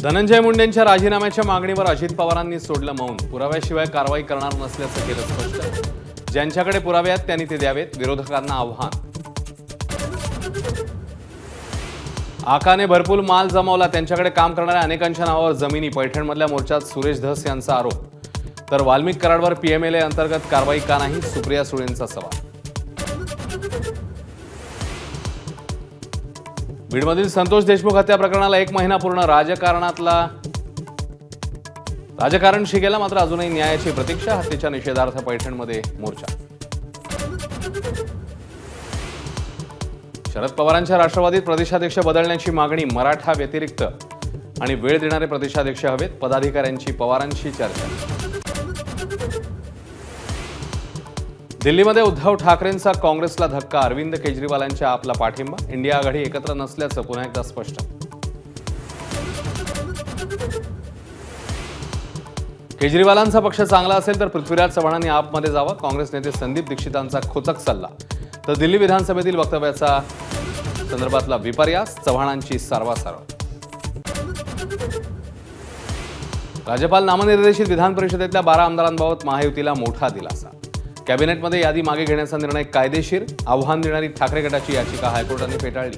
धनंजय मुंडेंच्या राजीनाम्याच्या मागणीवर अजित पवारांनी सोडलं मौन. पुराव्याशिवाय कारवाई करणार नसल्याचं केलं स्पष्ट. ज्यांच्याकडे पुरावे आहेत त्यांनी ते द्यावेत. विरोधकांना आव्हान. आकाने भरपूर माल जमवला. त्यांच्याकडे काम करणाऱ्या अनेकांच्या नावावर जमिनी. पैठणमधल्या मोर्चात सुरेश धस यांचा आरोप. तर वाल्मिक कराडवर पीएमएलए अंतर्गत कारवाई का नाही, सुप्रिया सुळेंचा सवाल. बीडमधील संतोष देशमुख हत्या प्रकरणाला 1 महिना पूर्ण. राजकारण शिकेला, मात्र अजूनही न्यायाची प्रतीक्षा. हत्येच्या निषेधार्थ पैठणमध्ये मोर्चा. शरद पवारांच्या राष्ट्रवादीत प्रदेशाध्यक्ष बदलण्याची मागणी. मराठा व्यतिरिक्त आणि वेळ देणारे प्रदेशाध्यक्ष हवेत. पदाधिकाऱ्यांची पवारांशी चर्चा. दिल्लीमध्ये उद्धव ठाकरेंचा काँग्रेसला धक्का. अरविंद केजरीवालांच्या आपला पाठिंबा. इंडिया आघाडी एकत्र नसल्याचं पुन्हा एकदा स्पष्ट. केजरीवालांचा पक्ष चांगला असेल तर पृथ्वीराज चव्हाणांनी आपमध्ये जावं. काँग्रेस नेते संदीप दीक्षितांचा खोचक सल्ला. तर दिल्ली विधानसभेतील वक्तव्याचा संदर्भातला विपर्यास. चव्हाणांची सारवासारव. राज्यपाल नामनिर्देशित विधान परिषदेतल्या 12 आमदारांबाबत महायुतीला मोठा दिलासा. कॅबिनेटमध्ये यादी मागे घेण्याचा निर्णय कायदेशीर. आव्हान देणारी ठाकरे गटाची याचिका हायकोर्टाने फेटाळली.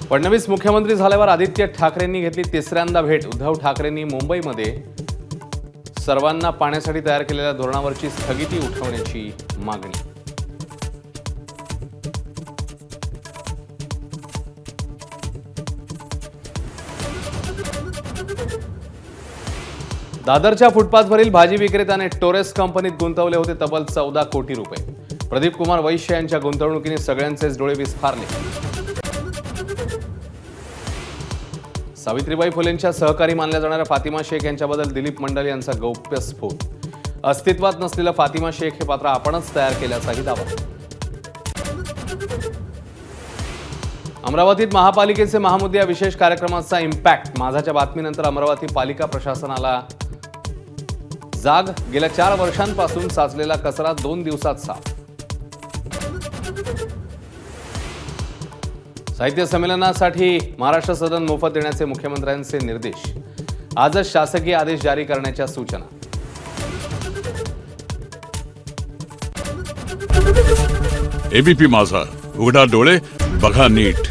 फडणवीस मुख्यमंत्री झाल्यावर आदित्य ठाकरेंनी घेतली तिसऱ्यांदा भेट. उद्धव ठाकरेंनी मुंबईमध्ये सर्वांना पाण्यासाठी तयार केलेल्या धोरणावरची स्थगिती उठवण्याची मागणी. दादरच्या फुटपाथवरील भाजी विक्रेत्याने टोरेस कंपनीत गुंतवले होते तब्बल 14 कोटी रुपये. प्रदीप कुमार वैश्य यांच्या गुंतवणुकीने सगळ्यांचेच डोळे विस्फारले. सावित्रीबाई फुलेंच्या सहकारी मानल्या जाणाऱ्या फातिमा शेख यांच्याबद्दल दिलीप मंडल यांचा गौप्यस्फोट. अस्तित्वात नसलेलं फातिमा शेख हे पात्र आपणच तयार केल्याचाही दावा. अमरावतीत महापालिकेचे महामुद्दे या विशेष कार्यक्रमाचा इम्पॅक्ट. माझाच्या बातमीनंतर अमरावती पालिका प्रशासनाला जाग. गेल्या 4 वर्षांपासून साचलेला कचरा 2 दिवसात साफ. साहित्य संमेलनासाठी महाराष्ट्र सदन मोफत देण्याचे मुख्यमंत्र्यांचे निर्देश. आजच शासकीय आदेश जारी करण्याच्या सूचना. एबीपी माझा, उघडा डोळे बघा नीट.